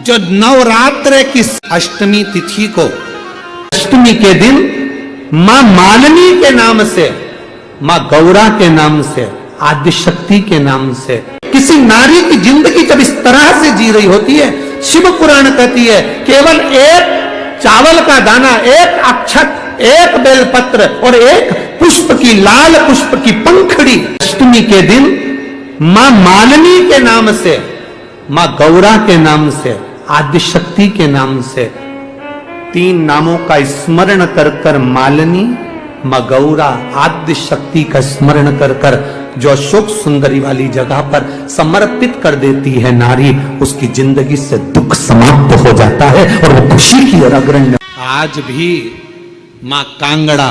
जो नवरात्र की अष्टमी तिथि को, अष्टमी के दिन मां मालिनी के नाम से, मां गौरा के नाम से, आदिशक्ति के नाम से किसी नारी की जिंदगी जब इस तरह से जी रही होती है, शिव पुराण कहती है केवल एक चावल का दाना, एक अक्षत, एक बेलपत्र और एक पुष्प की, लाल पुष्प की पंखड़ी, अष्टमी के दिन मां मालिनी के नाम से, मां गौरा के नाम से, आदिशक्ति के नाम से, तीन नामों का स्मरण कर कर मालिनी, मां गौरा, आदिशक्ति का स्मरण कर कर जो अशोक सुंदरी वाली जगह पर समर्पित कर देती है नारी, उसकी जिंदगी से दुख समाप्त हो जाता है और वो खुशी की ओर अग्रणी। आज भी मां कांगड़ा,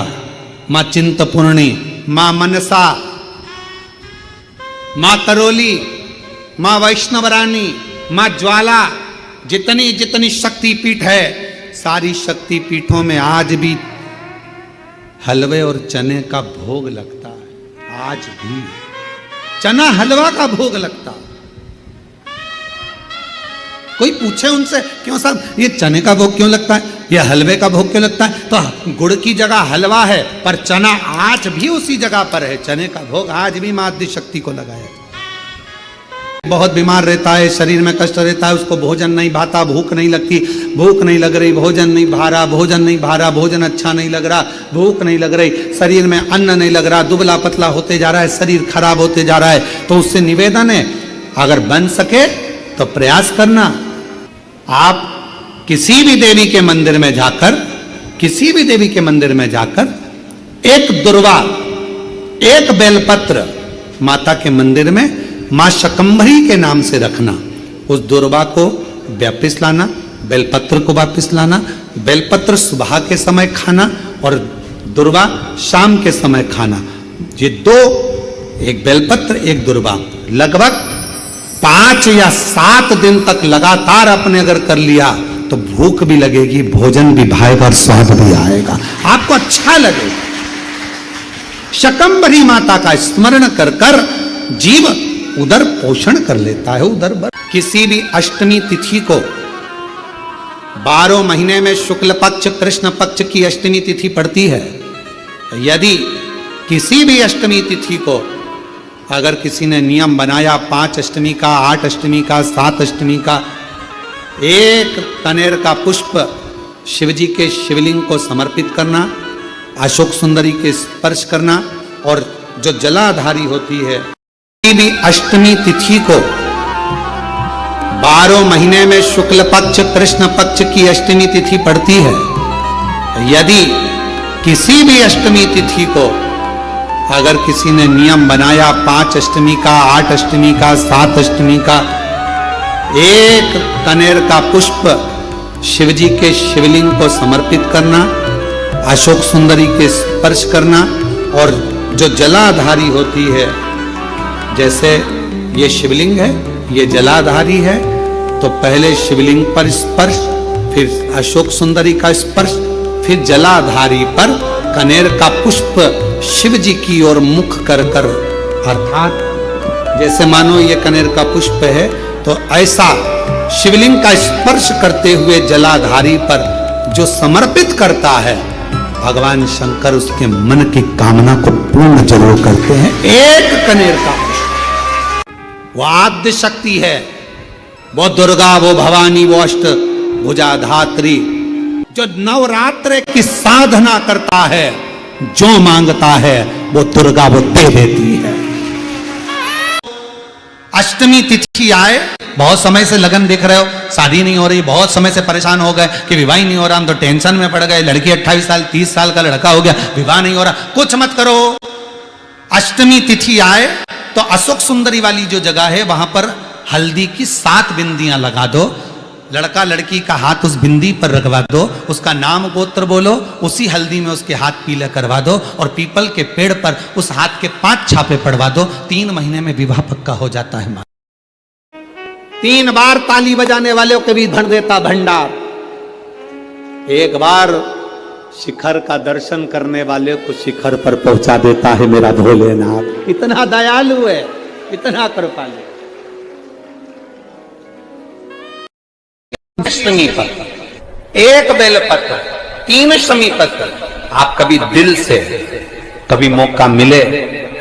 मां चिंतपूर्णी, मां मनसा, मां करोली, मां वैष्णवरानी, मां ज्वाला, जितनी जितनी शक्तिपीठ है, सारी शक्तिपीठों में आज भी हलवे और चने का भोग लगता है। आज भी चना हलवा का भोग लगता। कोई पूछे उनसे, क्यों साहब ये चने का भोग क्यों लगता है, ये हलवे का भोग क्यों लगता है, तो गुड़ की जगह हलवा है पर चना आज भी उसी जगह पर है। चने का भोग आज भी मां आदिशक्ति को लगाया। बहुत बीमार रहता है, शरीर में कष्ट रहता है, उसको भोजन नहीं भाता, भूख नहीं लगती, भूख नहीं लग रही, भोजन नहीं भा रहा, भोजन नहीं भा रहा, भोजन अच्छा नहीं लग रहा, भूख नहीं लग रही, शरीर में अन्न नहीं लग रहा, दुबला पतला होते जा रहा है, शरीर खराब होते जा रहा है, तो उससे निवेदन है अगर बन सके तो प्रयास करना। आप किसी भी देवी के मंदिर में जाकर, किसी भी देवी के मंदिर में जाकर एक दुर्वा, एक बेलपत्र माता के मंदिर में मां शकंभरी के नाम से रखना। उस दुर्वा को वापिस लाना, बेलपत्र को वापिस लाना। बेलपत्र सुबह के समय खाना और दुर्वा शाम के समय खाना। ये दो, एक बेलपत्र एक दुर्वा, लगभग 5 या 7 दिन तक लगातार आपने अगर कर लिया तो भूख भी लगेगी, भोजन भी भाएगा और स्वाद भी आएगा, आपको अच्छा लगेगा। शकंभरी माता का स्मरण कर कर जीव उदर पोषण कर लेता है। उदर किसी भी अष्टमी तिथि को 12 महीने में शुक्ल पक्ष कृष्ण पक्ष की अष्टमी तिथि पड़ती है। यदि किसी भी अष्टमी तिथि को अगर किसी ने नियम बनाया 5 अष्टमी का, 8 अष्टमी का, 7 अष्टमी का, एक कनेर का पुष्प शिवजी के शिवलिंग को समर्पित करना, अशोक सुंदरी के स्पर्श करना, और जो जलाधारी होती है भी अष्टमी तिथि को 12 महीने में शुक्ल पक्ष कृष्ण पक्ष की अष्टमी तिथि पड़ती है। यदि किसी भी अष्टमी तिथि को अगर किसी ने नियम बनाया 5 अष्टमी का, 8 अष्टमी का, 7 अष्टमी का, एक कनेर का पुष्प शिवजी के शिवलिंग को समर्पित करना, अशोक सुंदरी के स्पर्श करना, और जो जलाधारी होती है, जैसे ये शिवलिंग है, ये जलाधारी है, तो पहले शिवलिंग पर स्पर्श, फिर अशोक सुंदरी का स्पर्श, फिर जलाधारी पर कनेर का पुष्प शिव जी की ओर मुख कर कर, अर्थात जैसे मानो ये कनेर का पुष्प है तो ऐसा शिवलिंग का स्पर्श करते हुए जलाधारी पर जो समर्पित करता है, भगवान शंकर उसके मन की कामना को पूर्ण जरूर करते हैं। एक कनेर का वो आद्य शक्ति है, वो दुर्गा, वो भवानी, वो अष्ट भुजाधात्री, जो नवरात्र की साधना करता है, जो मांगता है वो दुर्गा वो दे देती है। अष्टमी तिथि आए, बहुत समय से लगन देख रहे हो, शादी नहीं हो रही, बहुत समय से परेशान हो गए कि विवाह नहीं हो रहा, हम तो टेंशन में पड़ गए, लड़की 28 साल 30 साल का लड़का हो गया, विवाह नहीं हो रहा, कुछ मत करो। अष्टमी तिथि आए तो अशोक सुंदरी वाली जो जगह है वहां पर हल्दी की 7 बिंदियां लगा दो, लड़का लड़की का हाथ उस बिंदी पर रखवा दो, उसका नाम गोत्र बोलो, उसी हल्दी में उसके हाथ पीला करवा दो, और पीपल के पेड़ पर उस हाथ के 5 छापे पड़वा दो। 3 महीने में विवाह पक्का हो जाता है। 3 बार ताली बजाने वालों के भी भर देता भंडार। एक बार शिखर का दर्शन करने वाले को शिखर पर पहुंचा देता है मेरा भोलेनाथ। इतना दयालु है, इतना कृपालु। अष्टमी पत्र, एक बेलपत्र, 3 अष्टमी पत्र। आप कभी दिल से, कभी मौका मिले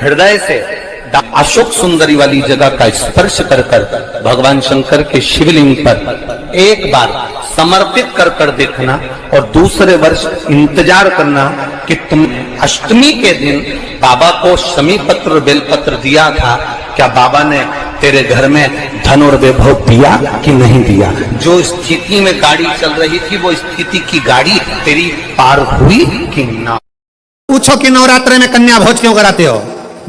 हृदय से अशोक सुंदरी वाली जगह का स्पर्श कर कर भगवान शंकर के शिवलिंग पर एक बार समर्पित कर कर देखना, और दूसरे वर्ष इंतजार करना कि तुमने अष्टमी के दिन बाबा को शमी पत्र बेलपत्र दिया था, क्या बाबा ने तेरे घर में धन और वैभव दिया कि नहीं दिया। जो स्थिति में गाड़ी चल रही थी वो स्थिति की गाड़ी तेरी पार हुई कि ना। पूछो कि नवरात्र में कन्या भोज क्यों कराते हो।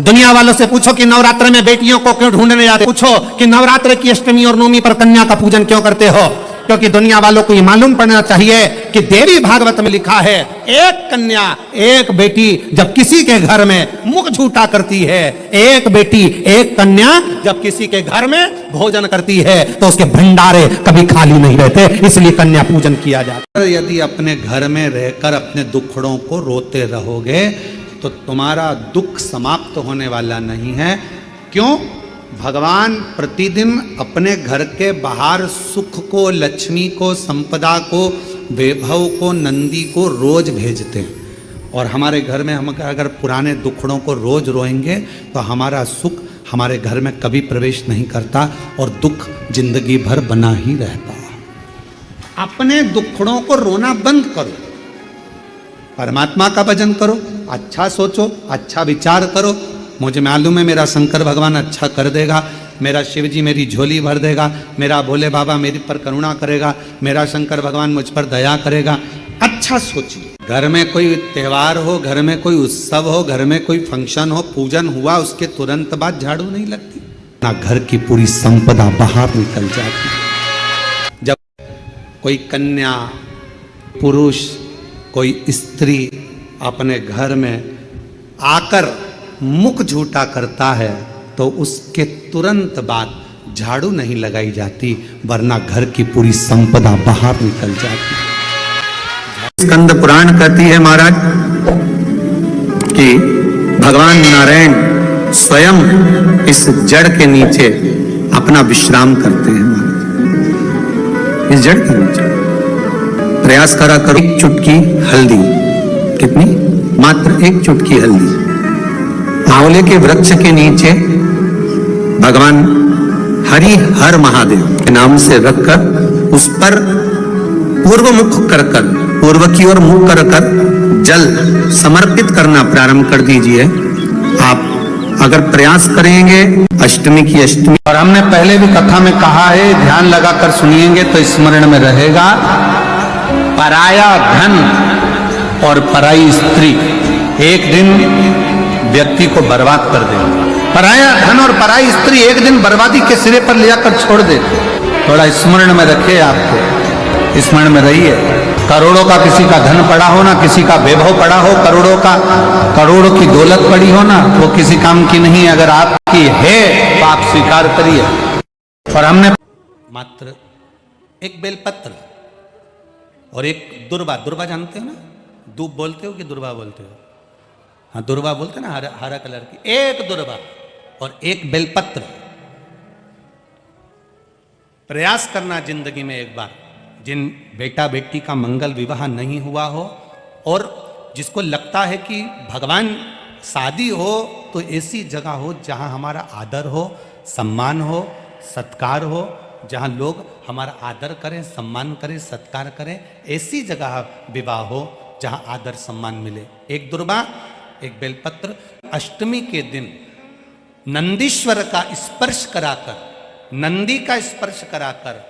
दुनिया वालों से पूछो कि नवरात्र में बेटियों को क्यों ढूंढने जाते हो। पूछो कि नवरात्र की अष्टमी और नवमी पर कन्या का पूजन क्यों करते हो। क्योंकि दुनिया वालों को ये मालूम पड़ना चाहिए कि देवी भागवत में लिखा है, एक कन्या एक बेटी जब किसी के घर में मुख झूठा करती है, एक बेटी एक कन्या जब किसी के घर में भोजन करती है तो उसके भंडारे कभी खाली नहीं रहते, इसलिए कन्या पूजन किया जाता है। यदि अपने घर में रहकर अपने दुखड़ों को रोते रहोगे तो तुम्हारा दुख समाप्त होने वाला नहीं है। क्यों? भगवान प्रतिदिन अपने घर के बाहर सुख को, लक्ष्मी को, संपदा को, वैभव को, नंदी को रोज भेजते हैं। और हमारे घर में हम अगर पुराने दुखड़ों को रोज रोएंगे तो हमारा सुख हमारे घर में कभी प्रवेश नहीं करता और दुख जिंदगी भर बना ही रहता। अपने दुखड़ों को रोना बंद करो, परमात्मा का भजन करो, अच्छा सोचो, अच्छा विचार करो। मुझे मालूम है मेरा शंकर भगवान अच्छा कर देगा, मेरा शिव जी मेरी झोली भर देगा, मेरा भोले बाबा मेरे पर करुणा करेगा, मेरा शंकर भगवान मुझ पर दया करेगा। अच्छा सोचिए। घर में कोई त्योहार हो, घर में कोई उत्सव हो, घर में कोई फंक्शन हो, पूजन हुआ, उसके तुरंत बाद झाड़ू नहीं लगती ना, घर की पूरी संपदा बाहर निकल जाती। जब कोई कन्या, पुरुष, कोई स्त्री अपने घर में आकर मुख झूठा करता है तो उसके तुरंत बाद झाड़ू नहीं लगाई जाती, वरना घर की पूरी संपदा बाहर निकल जाती। स्कंद पुराण कहती है महाराज कि भगवान नारायण स्वयं इस जड़ के नीचे अपना विश्राम करते हैं। महाराज इस जड़ के नीचे प्रयास करा करो। एक चुटकी हल्दी, कितनी? मात्र एक चुटकी हल्दी आंवले के वृक्ष के नीचे भगवान हरि हर महादेव के नाम से रखकर उस पर पूर्व मुख कर कर, पूर्व की ओर मुख कर कर जल समर्पित करना प्रारंभ कर दीजिए। आप अगर प्रयास करेंगे अष्टमी की अष्टमी, और हमने पहले भी कथा में कहा है, ध्यान लगाकर सुनिएंगे तो स्मरण में रहेगा, पराया धन और पराई स्त्री एक दिन व्यक्ति को बर्बाद कर देंगे। पराया धन और पराई स्त्री एक दिन बर्बादी के सिरे पर ले जाकर छोड़ दे। थोड़ा स्मरण में रखिए, आपको स्मरण में रहिए। करोड़ों का किसी का धन पड़ा हो ना, किसी का वैभव पड़ा हो, करोड़ों की दौलत पड़ी हो ना, वो किसी काम की नहीं। अगर आपकी है तो आप स्वीकार करिए। और हमने मात्र एक बेलपत्र और एक दुर्वा, दुर्वा जानते हो ना, दूब बोलते हो कि दुर्वा बोलते हो? हाँ, दुर्वा बोलते ना, हरा कलर की। एक दुर्वा और एक बेलपत्र। प्रयास करना जिंदगी में एक बार, जिन बेटा बेटी का मंगल विवाह नहीं हुआ हो और जिसको लगता है कि भगवान शादी हो तो ऐसी जगह हो जहाँ हमारा आदर हो, सम्मान हो, सत्कार हो, जहाँ लोग हमारा आदर करें, सम्मान करें, सत्कार करें, ऐसी जगह विवाह हो जहाँ आदर सम्मान मिले। एक दुर्वा, एक बेलपत्र। अष्टमी के दिन नंदीश्वर का स्पर्श कराकर, नंदी का स्पर्श कराकर,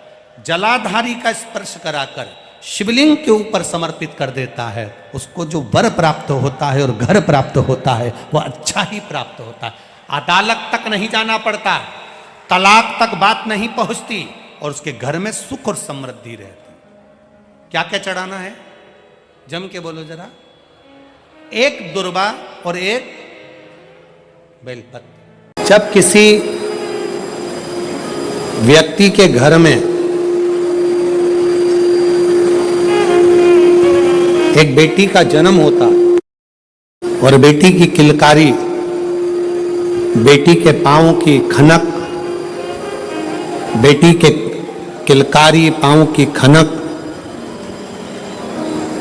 जलाधारी का स्पर्श कराकर शिवलिंग के ऊपर समर्पित कर देता है, उसको जो वर प्राप्त होता है और घर प्राप्त होता है वो अच्छा ही प्राप्त होता है। अदालत तक नहीं जाना पड़ता, तलाक तक बात नहीं पहुंचती और उसके घर में सुख और समृद्धि रहती। क्या क्या चढ़ाना है? जम के बोलो जरा। एक दुर्वा और एक बेलपत्र। जब किसी व्यक्ति के घर में एक बेटी का जन्म होता और बेटी की किलकारी, बेटी के पांव की खनक, बेटी के किलकारी पांव की खनक,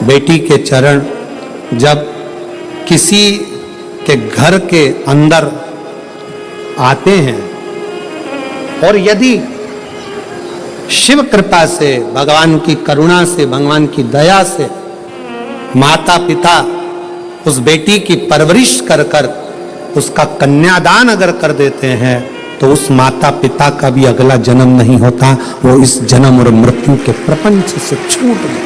बेटी के चरण जब किसी के घर के अंदर आते हैं और यदि शिव कृपा से, भगवान की करुणा से, भगवान की दया से माता पिता उस बेटी की परवरिश कर कर उसका कन्यादान अगर कर देते हैं तो उस माता पिता का भी अगला जन्म नहीं होता, वो इस जन्म और मृत्यु के प्रपंच से छूट गए।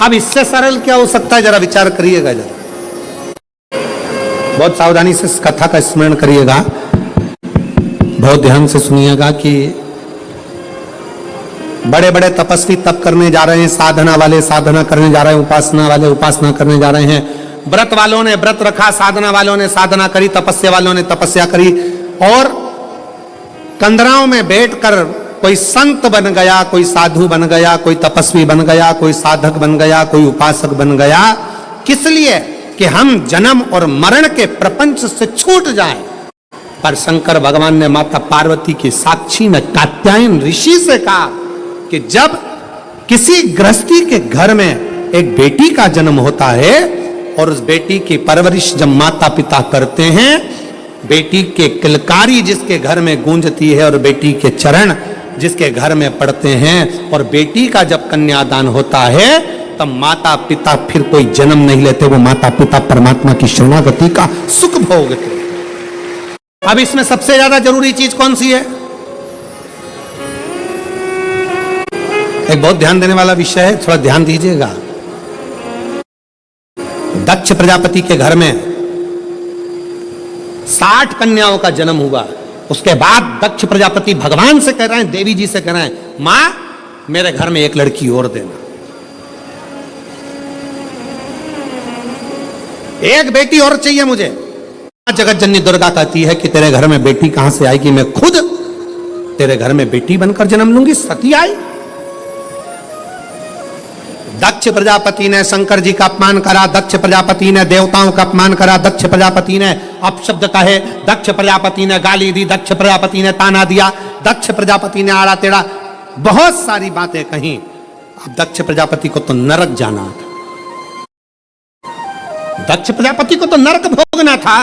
अब इससे सरल क्या हो सकता है, जरा विचार करिएगा, जरा बहुत सावधानी से इस कथा का स्मरण करिएगा, बहुत ध्यान से सुनिएगा कि बड़े बड़े तपस्वी तप करने जा रहे हैं, साधना वाले साधना करने जा रहे हैं, उपासना वाले उपासना करने जा रहे हैं, व्रत वालों ने व्रत रखा, साधना वालों ने साधना करी, तपस्या वालों ने तपस्या करी, और कंदराओं में बैठकर कोई संत बन गया, कोई साधु बन गया, कोई तपस्वी बन गया, कोई साधक बन गया, कोई उपासक बन गया। किस लिए? कि हम जन्म और मरण के प्रपंच से छूट जाएं। पर शंकर भगवान ने माता पार्वती की साक्षी में कात्यायन ऋषि से कहा कि जब किसी गृहस्थी के घर में एक बेटी का जन्म होता है और उस बेटी की परवरिश जब माता पिता करते हैं, बेटी के किलकारी जिसके घर में गूंजती है और बेटी के चरण जिसके घर में पड़ते हैं, और बेटी का जब कन्यादान होता है तब माता पिता फिर कोई जन्म नहीं लेते, वो माता पिता परमात्मा की शरणागति का सुख भोगते। अब इसमें सबसे ज्यादा जरूरी चीज कौन सी है? एक बहुत ध्यान देने वाला विषय है, थोड़ा ध्यान दीजिएगा। दक्ष प्रजापति के घर में 60 कन्याओं का जन्म हुआ। उसके बाद दक्ष प्रजापति भगवान से कह रहे हैं, देवी जी से कह रहे हैं, मां मेरे घर में एक लड़की और देना, एक बेटी और चाहिए मुझे। जगत जननी दुर्गा कहती है कि तेरे घर में बेटी कहां से आएगी, मैं खुद तेरे घर में बेटी बनकर जन्म लूंगी। सती आई। दक्ष प्रजापति ने शंकर जी का अपमान करा, दक्ष प्रजापति ने देवताओं का अपमान करा, दक्ष प्रजापति ने अपशब्द कहे, दक्ष प्रजापति ने गाली दी, दक्ष प्रजापति ने ताना दिया, दक्ष प्रजापति ने आड़ा टेढ़ा बहुत सारी बातें कही। अब दक्ष प्रजापति को तो नरक जाना था, दक्ष प्रजापति को तो नरक भोगना था।